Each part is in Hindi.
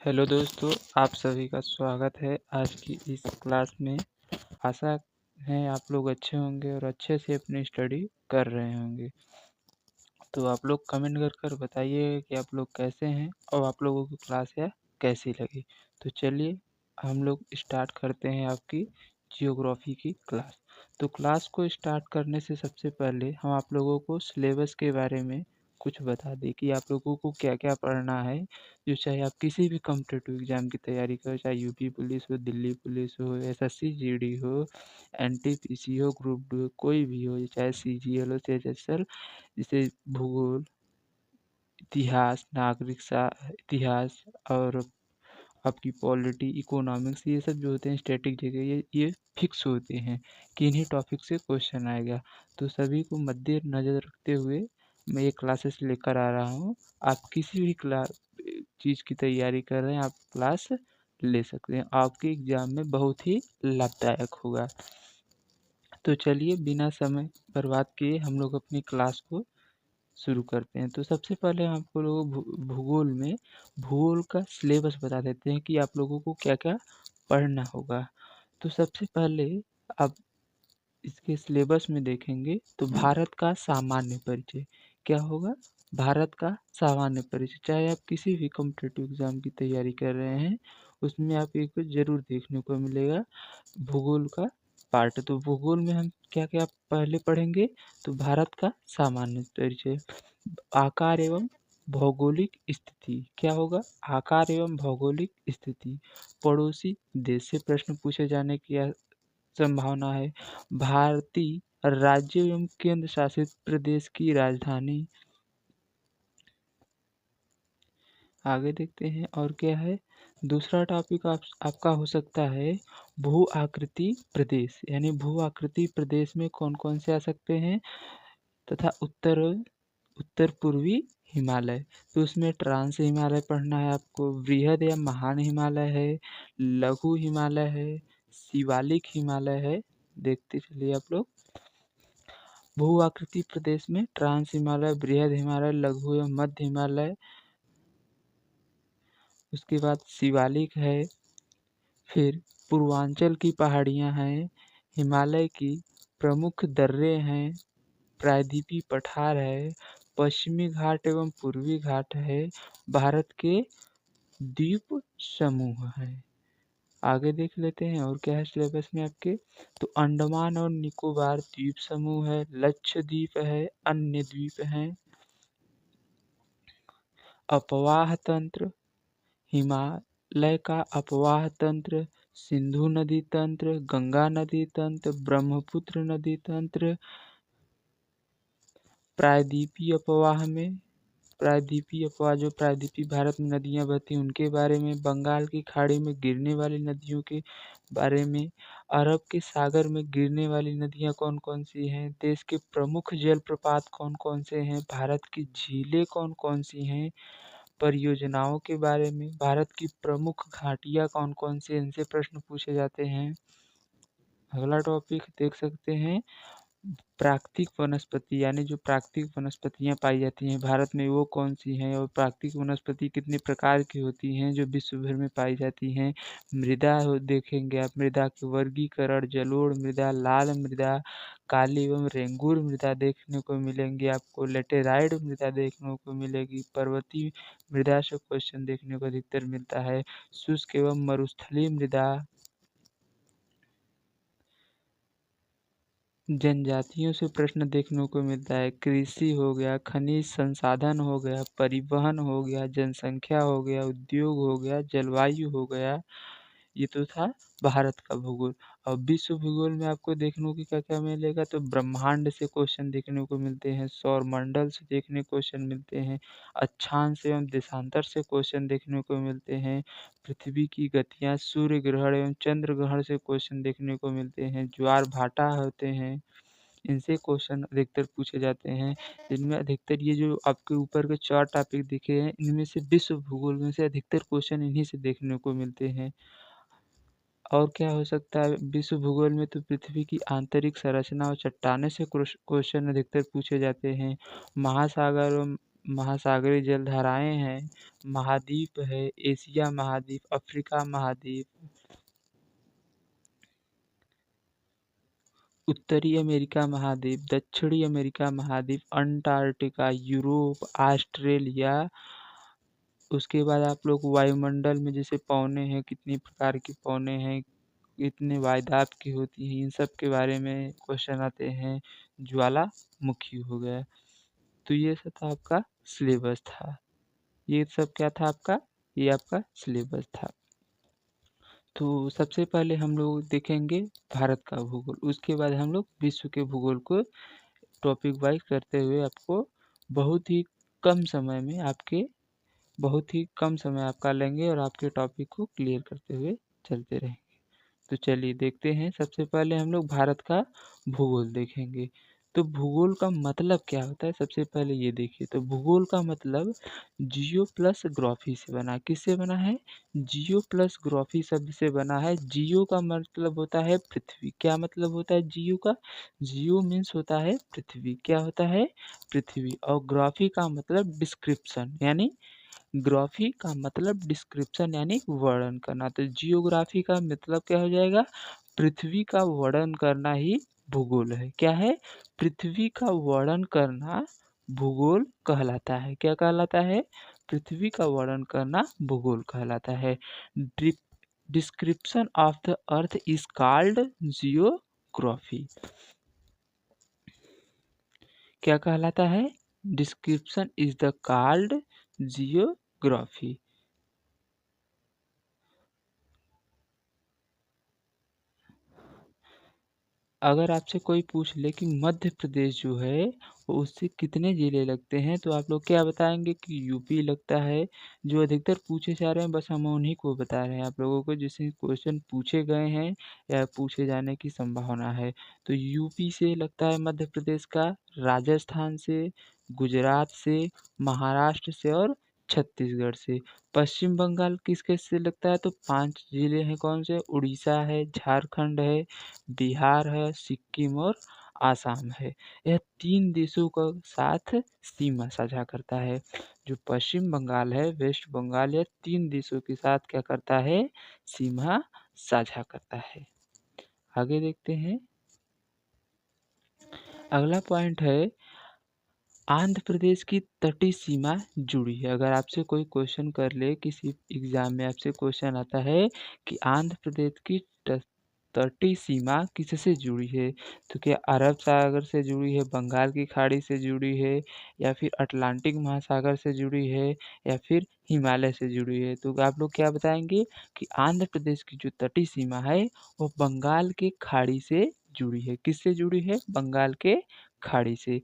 हेलो दोस्तों, आप सभी का स्वागत है आज की इस क्लास में। आशा है आप लोग अच्छे होंगे और अच्छे से अपनी स्टडी कर रहे होंगे। तो आप लोग कमेंट कर बताइए कि आप लोग कैसे हैं और आप लोगों की क्लास या कैसी लगी। तो चलिए हम लोग स्टार्ट करते हैं आपकी जियोग्राफी की क्लास। तो क्लास को स्टार्ट करने से सबसे पहले हम आप लोगों को सिलेबस के बारे में कुछ बता दें कि आप लोगों को क्या क्या पढ़ना है। जो चाहे आप किसी भी कॉम्पिटिटिव एग्जाम की तैयारी करो, चाहे यूपी पुलिस हो, दिल्ली पुलिस हो, एसएससी जीडी हो, एनटीपीसी हो, ग्रुप डी हो, कोई भी हो, चाहे सीजीएल हो, सीएचएसएल, जैसे भूगोल, इतिहास, इतिहास और आपकी पॉलिटी, इकोनॉमिक्स, ये सब जो होते हैं स्टैटिक जगह, ये फिक्स होते हैं कि इन्हीं टॉपिक से क्वेश्चन आएगा। तो सभी को मद्देनजर रखते हुए मैं ये क्लासेस लेकर आ रहा हूँ। आप किसी भी क्लास चीज़ की तैयारी कर रहे हैं, आप क्लास ले सकते हैं। आपके एग्जाम में बहुत ही लाभदायक होगा। तो चलिए बिना समय बर्बाद किए हम लोग अपनी क्लास को शुरू करते हैं। तो सबसे पहले हम आपको लोग भूगोल का सिलेबस बता देते हैं कि आप लोगों को क्या क्या पढ़ना होगा। तो सबसे पहले आप इसके सिलेबस में देखेंगे तो भारत का सामान्य परिचय क्या होगा। भारत का सामान्य परिचय, चाहे आप किसी भी कॉम्पिटिटिव एग्जाम की तैयारी कर रहे हैं उसमें आप एक जरूर देखने को मिलेगा भूगोल का पार्ट। तो भूगोल में हम क्या क्या पहले पढ़ेंगे। तो भारत का सामान्य परिचय, आकार एवं भौगोलिक स्थिति क्या होगा। आकार एवं भौगोलिक स्थिति, पड़ोसी देश से प्रश्न पूछे जाने की संभावना है। भारतीय राज्य एवं केंद्र शासित प्रदेश की राजधानी। आगे देखते हैं और क्या है। दूसरा टॉपिक आपका हो सकता है भू आकृति प्रदेश, यानी भू आकृति प्रदेश में कौन कौन से आ सकते हैं, तथा उत्तर पूर्वी हिमालय। तो उसमें ट्रांस हिमालय पढ़ना है आपको, वृहद या महान हिमालय है, लघु हिमालय है, शिवालिक हिमालय है। देखते चलिए आप लोग। भू आकृति प्रदेश में ट्रांस हिमालय, बृहद हिमालय, लघु एवं मध्य हिमालय, उसके बाद शिवालिक है। फिर पूर्वांचल की पहाड़ियाँ हैं, हिमालय की प्रमुख दर्रे हैं, प्रायद्वीपीय पठार है, पश्चिमी घाट एवं पूर्वी घाट है, भारत के द्वीप समूह है। आगे देख लेते हैं और क्या है सिलेबस में आपके। तो अंडमान और निकोबार द्वीप समूह है, लक्षद्वीप है, अन्य द्वीप हैं, अपवाह तंत्र, हिमालय का अपवाह तंत्र, सिंधु नदी तंत्र, गंगा नदी तंत्र, ब्रह्मपुत्र नदी तंत्र, प्रायद्वीपीय अपवाह में प्रायद्वीपीय अपवाह जो प्रायद्वीपीय भारत में नदियां बहती हैं उनके बारे में, बंगाल की खाड़ी में गिरने वाली नदियों के बारे में, अरब के सागर में गिरने वाली नदियां कौन कौन सी हैं, देश के प्रमुख जलप्रपात कौन कौन से हैं, भारत की झीलें कौन कौन सी हैं, परियोजनाओं के बारे में, भारत की प्रमुख घाटियां कौन कौन सी हैं, इनसे प्रश्न पूछे जाते हैं। अगला टॉपिक देख सकते हैं प्राकृतिक वनस्पति, यानी जो प्राकृतिक वनस्पतियां पाई जाती हैं भारत में वो कौन सी हैं, और प्राकृतिक वनस्पति कितने प्रकार की होती हैं जो विश्व भर में पाई जाती हैं। मृदा देखेंगे आप, मृदा के वर्गीकरण, जलोढ़ मृदा, लाल मृदा, काली एवं रेंगुर मृदा देखने को मिलेंगी आपको, लेटेराइट मृदा देखने को मिलेगी, पर्वतीय मृदा से क्वेश्चन देखने को अधिकतर मिलता है, शुष्क एवं मरुस्थलीय मृदा, जनजातियों से प्रश्न देखने को मिलता है, कृषि हो गया, खनिज संसाधन हो गया, परिवहन हो गया, जनसंख्या हो गया, उद्योग हो गया, जलवायु हो गया। ये तो था भारत का भूगोल। और विश्व भूगोल में आपको देखने को क्या क्या मिलेगा। तो ब्रह्मांड से क्वेश्चन देखने को मिलते हैं, सौर मंडल से देखने क्वेश्चन मिलते हैं, अक्षांश एवं देशांतर से क्वेश्चन देखने को मिलते हैं, पृथ्वी की गतियाँ, सूर्य ग्रहण एवं चंद्र ग्रहण से क्वेश्चन देखने को मिलते हैं, ज्वार भाटा होते हैं, इनसे क्वेश्चन अधिकतर पूछे जाते हैं। इनमें अधिकतर ये जो आपके ऊपर के 4 टॉपिक दिखे हैं इनमें से विश्व भूगोल में से अधिकतर क्वेश्चन इन्हीं से देखने को मिलते हैं। और क्या हो सकता है विश्व भूगोल में। तो पृथ्वी की आंतरिक संरचना और चट्टानें से क्वेश्चन अधिकतर पूछे जाते हैं। महासागर और महासागरीय जलधाराएं हैं, महाद्वीप है, एशिया महाद्वीप, अफ्रीका महाद्वीप, उत्तरी अमेरिका महाद्वीप, दक्षिणी अमेरिका महाद्वीप, अंटार्कटिका, यूरोप, ऑस्ट्रेलिया। उसके बाद आप लोग वायुमंडल में जैसे पौने हैं, कितनी प्रकार की पौने हैं, कितने वायुदाब की होती हैं, इन सब के बारे में क्वेश्चन आते हैं। ज्वालामुखी हो गया। तो ये सब था आपका सिलेबस था। ये सब क्या था आपका? ये आपका सिलेबस था। तो सबसे पहले हम लोग देखेंगे भारत का भूगोल, उसके बाद हम लोग विश्व के भूगोल को टॉपिक वाइज करते हुए आपको बहुत ही कम समय में आपका लेंगे और आपके टॉपिक को क्लियर करते हुए चलते रहेंगे। तो चलिए देखते हैं। सबसे पहले हम लोग भारत का भूगोल देखेंगे। तो भूगोल का मतलब क्या होता है, सबसे पहले ये देखिए। तो भूगोल का मतलब जियो प्लस ग्राफी से बना है। किससे बना है? जियो प्लस ग्राफी शब्द से बना है। जियो का मतलब होता है पृथ्वी। क्या मतलब होता है जियो का? जियो मीन्स होता है पृथ्वी। क्या होता है? पृथ्वी। और ग्राफी का मतलब डिस्क्रिप्शन, यानी ग्राफी का मतलब डिस्क्रिप्शन यानी वर्णन करना। तो जियोग्राफी का मतलब क्या हो जाएगा? पृथ्वी का वर्णन करना ही भूगोल है। क्या है? पृथ्वी का वर्णन करना भूगोल कहलाता है। क्या कहलाता है? पृथ्वी का वर्णन करना भूगोल कहलाता है। Description of the earth is called geography. क्या कहलाता है? Description is the called geography. अगर आपसे कोई पूछ ले कि मध्य प्रदेश जो है वो उससे कितने ज़िले लगते हैं, तो आप लोग क्या बताएंगे कि यूपी लगता है। जो अधिकतर पूछे जा रहे हैं बस हम उन्हीं को बता रहे हैं आप लोगों को, जिससे क्वेश्चन पूछे गए हैं या पूछे जाने की संभावना है। तो यूपी से लगता है मध्य प्रदेश का, राजस्थान से, गुजरात से, महाराष्ट्र से और छत्तीसगढ़ से। पश्चिम बंगाल किस से लगता है? तो 5 ज़िले हैं। कौन से? उड़ीसा है, झारखंड है, बिहार है, सिक्किम और आसाम है। यह 3 देशों का साथ सीमा साझा करता है। जो पश्चिम बंगाल है, वेस्ट बंगाल, यह 3 देशों के साथ क्या करता है? सीमा साझा करता है। आगे देखते हैं। अगला पॉइंट है आंध्र प्रदेश की तटीय सीमा जुड़ी है। अगर आपसे कोई क्वेश्चन कर ले, किसी एग्जाम में आपसे क्वेश्चन आता है कि आंध्र प्रदेश की तटीय सीमा किससे जुड़ी है, तो क्या अरब सागर से जुड़ी है, बंगाल की खाड़ी से जुड़ी है, या फिर अटलांटिक महासागर से जुड़ी है, या फिर हिमालय से जुड़ी है? तो आप लोग क्या बताएंगे कि आंध्र प्रदेश की जो तटीय सीमा है वो बंगाल के खाड़ी से जुड़ी है। किससे जुड़ी है? बंगाल के खाड़ी से।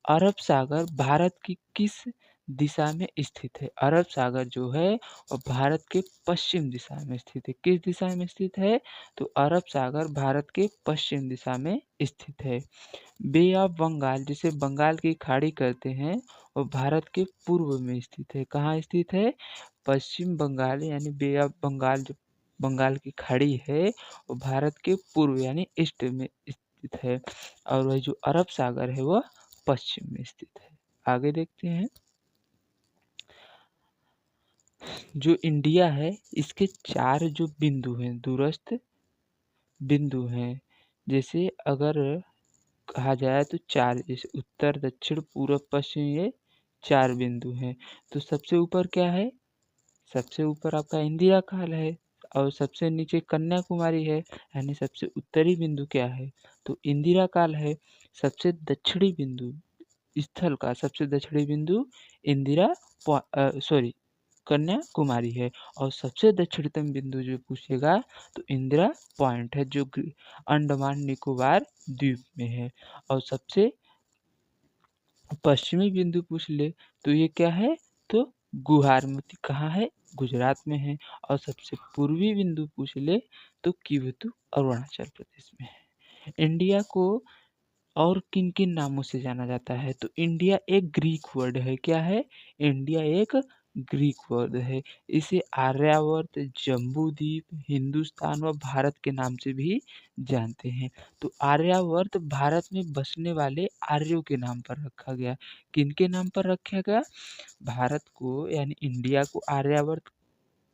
अरब सागर भारत की किस दिशा में स्थित है? अरब सागर जो है वो भारत के पश्चिम दिशा में स्थित है। किस दिशा में स्थित है? तो अरब सागर भारत के पश्चिम दिशा में स्थित है। बे ऑफ बंगाल, जिसे बंगाल की खाड़ी कहते हैं, वो भारत के पूर्व में स्थित है। कहाँ स्थित है? पश्चिम बंगाल यानी बे ऑफ बंगाल, जो बंगाल की खाड़ी है वो भारत के पूर्व यानी ईस्ट में स्थित है। और वह जो अरब सागर है वह पश्चिम में स्थित है। आगे देखते हैं। जो इंडिया है इसके 4 जो बिंदु हैं, दूरस्थ बिंदु हैं। जैसे अगर कहा जाए तो 4, जैसे उत्तर, दक्षिण, पूर्व, पश्चिम, ये 4 बिंदु हैं। तो सबसे ऊपर क्या है? सबसे ऊपर आपका इंदिरा काल है और सबसे नीचे कन्याकुमारी है, यानी सबसे उत्तरी बिंदु क्या है? तो इंदिरा काल है। सबसे दक्षिणी बिंदु स्थल का सबसे दक्षिणी बिंदु कन्याकुमारी है। और सबसे दक्षिणतम बिंदु जो पूछेगा तो इंदिरा पॉइंट है, जो अंडमान निकोबार द्वीप में है। और सबसे पश्चिमी बिंदु पूछ ले तो ये क्या है? तो गुहारमती कहाँ है? गुजरात में है। और सबसे पूर्वी बिंदु पूछ ले तो किवुतु अरुणाचल प्रदेश में है। इंडिया को और किन किन नामों से जाना जाता है? तो इंडिया एक ग्रीक वर्ड है। क्या है? इंडिया एक ग्रीक वर्ड है। इसे आर्यावर्त, जम्बूद्वीप, हिंदुस्तान व भारत के नाम से भी जानते हैं। तो आर्यावर्त भारत में बसने वाले आर्यों के नाम पर रखा गया। किनके नाम पर रखा गया? भारत को यानी इंडिया को आर्यावर्त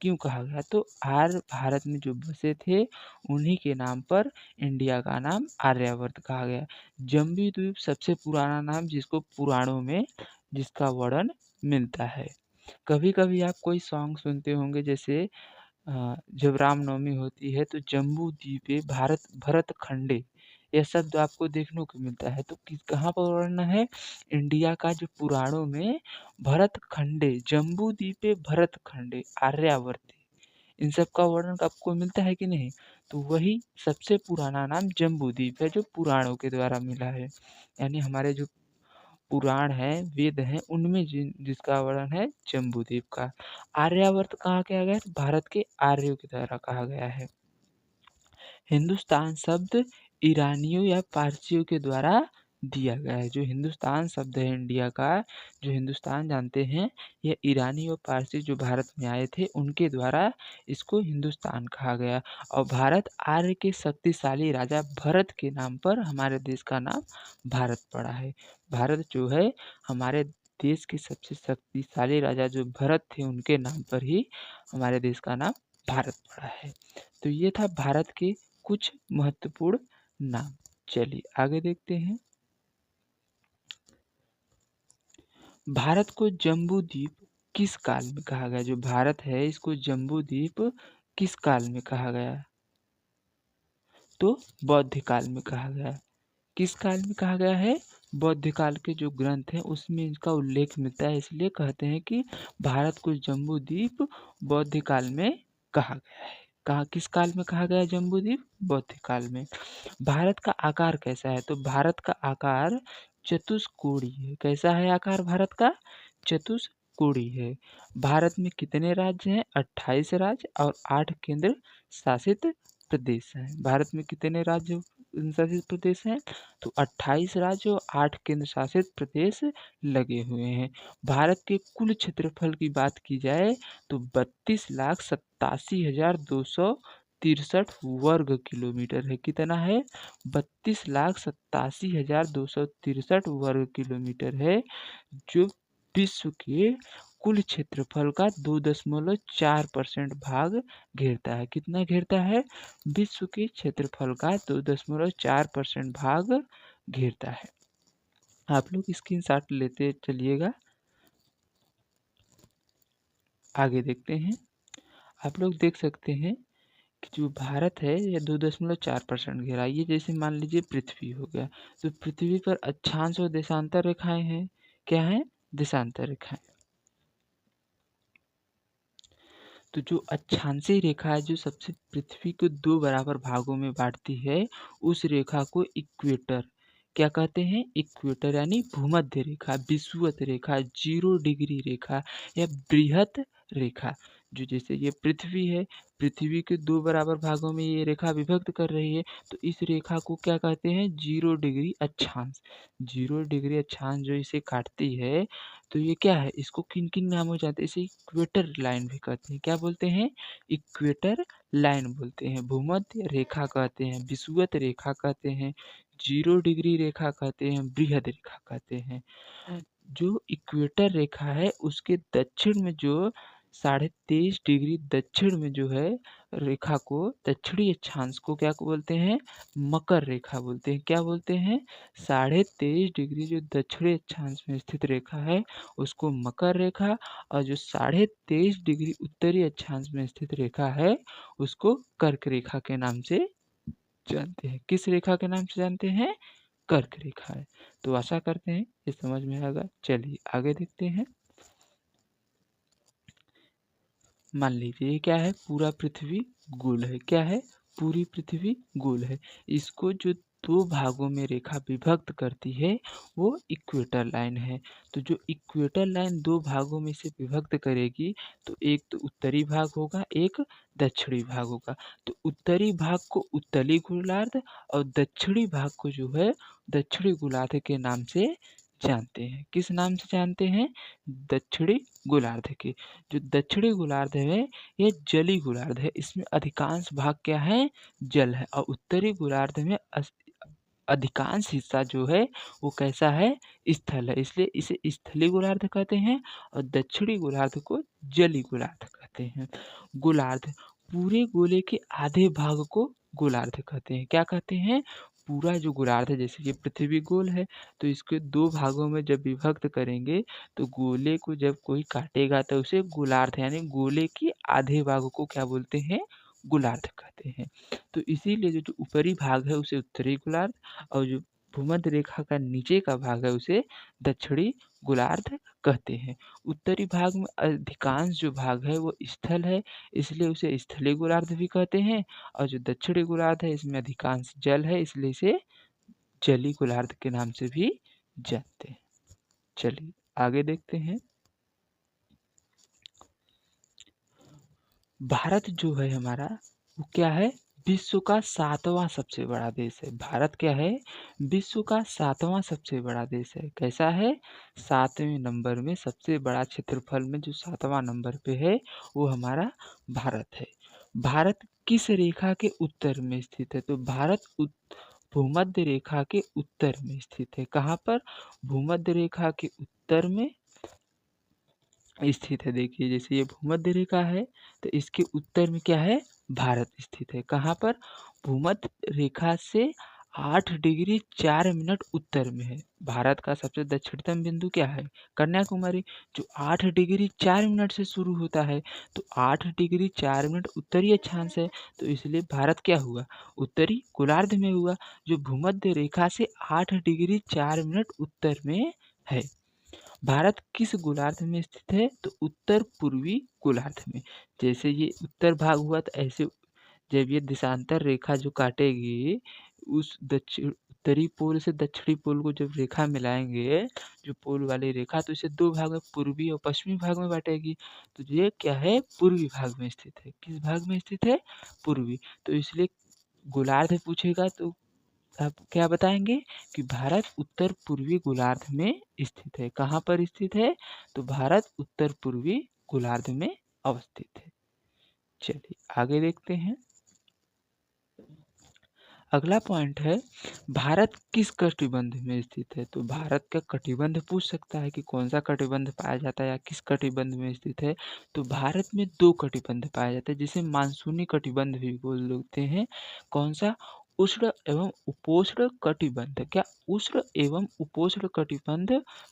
क्यों कहा गया? तो आर्य भारत में जो बसे थे उन्हीं के नाम पर इंडिया का नाम आर्यावर्त कहा गया। जम्बूद्वीप सबसे पुराना नाम जिसको पुराणों में जिसका वर्णन मिलता है। कभी-कभी आप कोई सॉन्ग सुनते होंगे जैसे जब रामनवमी होती है तो जम्बूद्वीपे भारत भरतखंडे यह शब्द आपको देखने को मिलता है। तो किस कहाँ पर वर्णन है? इंडिया का जो पुराणों में भरतखंडे, जम्बूद्वीपे भरतखंडे, आर्यावर्ती इन सब का वर्णन आपको मिलता है कि नहीं? तो वही सबसे पुराना नाम जम्बूद्वीप है जो पुराणों के द्वारा मिला है। यानी हमारे जो पुराण हैं, वेद हैं, उनमें जिसका वर्णन है जम्बूद्वीप का। आर्यावर्त कहाँ किया गया है? भारत के आर्यों के द्वारा कहा गया है। हिंदुस्तान शब्द ईरानियों या पारसियों के द्वारा दिया गया है। जो हिंदुस्तान शब्द है इंडिया का, जो हिंदुस्तान जानते हैं, यह ईरानी और पारसी जो भारत में आए थे उनके द्वारा इसको हिंदुस्तान कहा गया। और भारत आर्य के शक्तिशाली राजा भरत के नाम पर हमारे देश का नाम भारत पड़ा है। भारत जो है हमारे देश के सबसे शक्तिशाली राजा जो भरत थे उनके नाम पर ही हमारे देश का नाम भारत पड़ा है। तो ये था भारत के कुछ महत्वपूर्ण नाम। चलिए आगे देखते हैं। भारत को जम्बूद्वीप किस काल में कहा गया? जो भारत है इसको जम्बूद्वीप किस काल में कहा गया? तो बौद्ध काल में कहा गया। किस काल में कहा गया है? बौद्ध काल के जो ग्रंथ हैं उसमें इसका उल्लेख मिलता है, इसलिए कहते हैं कि भारत को जम्बूद्वीप बौद्ध काल में कहा गया है। कहा किस काल में कहा गया जम्बूद्वीप? बौद्ध काल में। भारत का आकार कैसा है? तो भारत का आकार चतुष्कोणीय है। कैसा है आकार भारत का? चतुष्कोणीय है। भारत में कितने राज्य हैं? 28 राज्य और 8 केंद्र शासित प्रदेश हैं। भारत में कितने राज्य शासित प्रदेश हैं? तो 28 राज्य और 8 केंद्र शासित प्रदेश लगे हुए हैं। भारत के कुल क्षेत्रफल की बात की जाए तो 32,87,263 वर्ग किलोमीटर है। कितना है? 32,87,263 वर्ग किलोमीटर है, जो विश्व के कुल क्षेत्रफल का 2.4% भाग घेरता है। कितना घेरता है? विश्व के क्षेत्रफल का 2.4% भाग घेरता है। आप लोग स्क्रीनशॉट लेते चलिएगा। आगे देखते हैं। आप लोग देख सकते हैं कि जो भारत है यह 2.4% घेरा। ये जैसे मान लीजिए पृथ्वी हो गया, तो पृथ्वी पर अक्षांश और देशांतर रेखाएं हैं। क्या है? देशांतर रेखाएं। तो जो अक्षांशीय रेखा है जो सबसे पृथ्वी को 2 बराबर भागों में बांटती है, उस रेखा को इक्वेटर क्या कहते हैं? इक्वेटर यानी भूमध्य रेखा, विषुवत रेखा, 0 डिग्री रेखा या बृहत रेखा। जो जैसे ये पृथ्वी है, पृथ्वी के 2 बराबर भागों में ये रेखा विभक्त कर रही है, तो इस रेखा को क्या कहते हैं? 0 डिग्री अक्षांश। 0 डिग्री अक्षांश जो इसे काटती है, तो ये क्या है? इसको किन-किन नामों से जानते हैं? इसे इक्वेटर लाइन भी कहते हैं। क्या बोलते हैं? इक्वेटर लाइन बोलते हैं, भूमध्य रेखा कहते हैं, विषुवत रेखा कहते हैं, 0 डिग्री रेखा कहते हैं, बृहद रेखा कहते हैं। जो इक्वेटर रेखा है उसके दक्षिण में जो 23.5 डिग्री दक्षिण में जो है रेखा को, दक्षिणी अक्षांश को क्या बोलते हैं? मकर रेखा बोलते हैं। क्या बोलते हैं? 23.5 डिग्री जो दक्षिणी अक्षांश में स्थित रेखा है उसको मकर रेखा, और जो 23.5 डिग्री उत्तरी अक्षांश में स्थित रेखा है उसको कर्क रेखा के नाम से जानते हैं। किस रेखा के नाम से जानते हैं? कर्क रेखा है। तो आशा करते हैं ये समझ में आएगा। चलिए आगे देखते हैं। मान लीजिए ये क्या है? पूरा पृथ्वी गोल है। क्या है? पूरी पृथ्वी गोल है। इसको जो 2 भागों में रेखा विभक्त करती है वो इक्वेटर लाइन है। तो जो इक्वेटर लाइन 2 भागों में से विभक्त करेगी, तो एक तो उत्तरी भाग होगा, एक दक्षिणी भाग होगा। तो उत्तरी भाग को उत्तरी गोलार्ध और दक्षिणी भाग को जो है दक्षिणी गोलार्ध के नाम से जानते हैं। किस नाम से जानते हैं? दक्षिणी गोलार्ध के। जो दक्षिणी गोलार्ध है ये जलीय गोलार्ध है, इसमें अधिकांश भाग क्या है? जल है। और उत्तरी गोलार्ध में अधिकांश हिस्सा जो है वो कैसा है? स्थल है, इसलिए इसे स्थलीय गोलार्ध कहते हैं और दक्षिणी गोलार्ध को जलीय गोलार्ध कहते हैं। गोलार्ध, पूरे गोले के आधे भाग को गोलार्ध कहते हैं। क्या कहते हैं? पूरा जो गोलार्ध है, जैसे कि पृथ्वी गोल है तो इसके दो भागों में जब विभक्त करेंगे तो गोले को जब कोई काटेगा तो उसे गोलार्ध यानी गोले के आधे भाग को क्या बोलते हैं? गोलार्ध कहते हैं। तो इसीलिए जो ऊपरी भाग है उसे उत्तरी गोलार्ध और जो भूमध्य रेखा का नीचे का भाग है उसे दक्षिणी गोलार्ध कहते हैं। उत्तरी भाग में अधिकांश जो भाग है वो स्थल है, इसलिए उसे स्थलीय गोलार्ध भी कहते हैं और जो दक्षिणी गोलार्ध है इसमें अधिकांश जल है, इसलिए इसे जलीय गोलार्ध के नाम से भी जानते हैं। चलिए आगे देखते हैं। भारत जो है हमारा वो क्या है? विश्व का 7वां सबसे बड़ा देश है। भारत क्या है? विश्व का 7वां सबसे बड़ा देश है। कैसा है? 7वें नंबर में, सबसे बड़ा क्षेत्रफल में जो 7वां नंबर पे है वो हमारा भारत है। भारत किस रेखा के उत्तर में स्थित है? तो भारत भूमध्य रेखा के उत्तर में स्थित है। कहाँ पर? भूमध्य रेखा के उत्तर में स्थित है। देखिए जैसे ये भूमध्य रेखा है तो इसके उत्तर में क्या है? भारत स्थित है। कहाँ पर? भूमध्य रेखा से 8 डिग्री 4 मिनट उत्तर में है। भारत का सबसे दक्षिणतम बिंदु क्या है? कन्याकुमारी, जो 8 डिग्री 4 मिनट से शुरू होता है। तो 8 डिग्री 4 मिनट उत्तरी अक्षांश है, तो इसलिए भारत क्या हुआ? उत्तरी गोलार्ध में हुआ, जो भूमध्य रेखा से 8 डिग्री 4 मिनट उत्तर में है। भारत किस गोलार्ध में स्थित है? तो उत्तर पूर्वी गोलार्ध में। जैसे ये उत्तर भाग हुआ तो ऐसे जब ये देशांतर रेखा जो काटेगी उस दक्षिण उत्तरी पोल से दक्षिणी पोल को जब रेखा मिलाएंगे, जो पोल वाली रेखा, तो इसे दो भाग में, पूर्वी और पश्चिमी भाग में बांटेगी। तो ये क्या है? पूर्वी भाग में स्थित है। किस भाग में स्थित है? पूर्वी। तो इसलिए गोलार्ध पूछेगा तो आप क्या बताएंगे कि भारत उत्तर पूर्वी गोलार्ध में स्थित है। कहाँ पर स्थित है? तो भारत उत्तर पूर्वी गोलार्ध में अवस्थित है। चलिए आगे देखते हैं। अगला पॉइंट है, भारत किस कटिबंध में स्थित है? तो भारत का कटिबंध पूछ सकता है कि कौन सा कटिबंध पाया जाता है या किस कटिबंध में स्थित है। तो भारत में 2 कटिबंध पाए जाते हैं, जिसे मानसूनी कटिबंध भी बोलते हैं। कौन सा? उष्ण एवं उपोष्ण कटिबंध। क्या उष्ण एवं उपोष्ण कटिबंध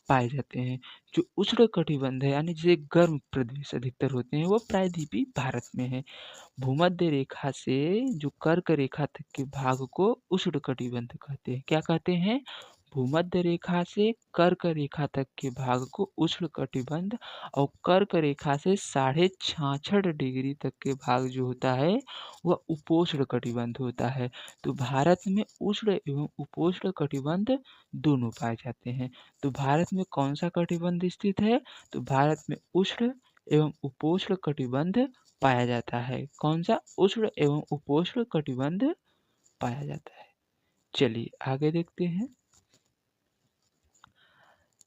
पाए जाते हैं? जो उष्ण कटिबंध है यानी जिसे गर्म प्रदेश अधिकतर होते हैं वो प्रायद्वीपीय भारत में है। भूमध्य रेखा से जो कर्क रेखा तक के भाग को उष्णकटिबंध कहते हैं। क्या कहते हैं? भूमध्य रेखा से कर्क रेखा तक के भाग को उष्णकटिबंध और कर्क रेखा से 66.5 डिग्री तक के भाग जो होता है वह उपोष्ण कटिबंध होता है। तो भारत में उष्ण एवं उपोष्ण कटिबंध दोनों पाए जाते हैं। तो भारत में कौन सा कटिबंध स्थित है? तो भारत में उष्ण एवं उपोष्ण कटिबंध पाया जाता है। कौन सा? उष्ण एवं उपोष्ण कटिबंध पाया जाता है। चलिए आगे देखते हैं।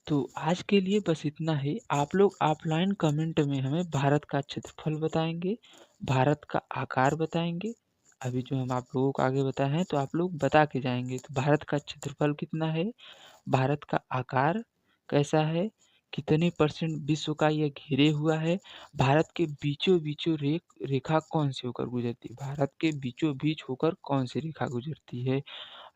तो आज के लिए बस इतना ही। आप लोग ऑफलाइन कमेंट में हमें भारत का क्षेत्रफल बताएंगे, भारत का आकार बताएंगे। अभी जो हम आप लोगों को आगे बताए हैं तो आप लोग बता के जाएंगे। तो भारत का क्षेत्रफल कितना है, भारत का आकार कैसा है, कितने परसेंट विश्व का यह घेरे हुआ है, भारत के बीचों बीचों रेखा कौन सी होकर गुजरती है, भारत के बीचों बीच होकर कौन सी रेखा गुजरती है,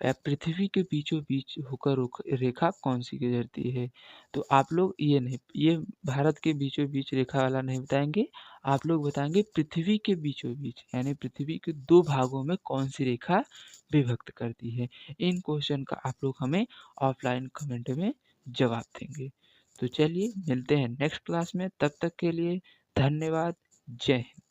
या पृथ्वी के बीचों बीच होकर रेखा कौन सी गुजरती है। तो आप लोग ये भारत के बीचों बीच रेखा वाला नहीं बताएंगे, आप लोग बताएंगे पृथ्वी के बीचों बीच यानी पृथ्वी के 2 भागों में कौन सी रेखा विभक्त करती है। इन क्वेश्चन का आप लोग हमें ऑफलाइन कमेंट में जवाब देंगे। तो चलिए मिलते हैं नेक्स्ट क्लास में, तब तक के लिए धन्यवाद। जय हिंद।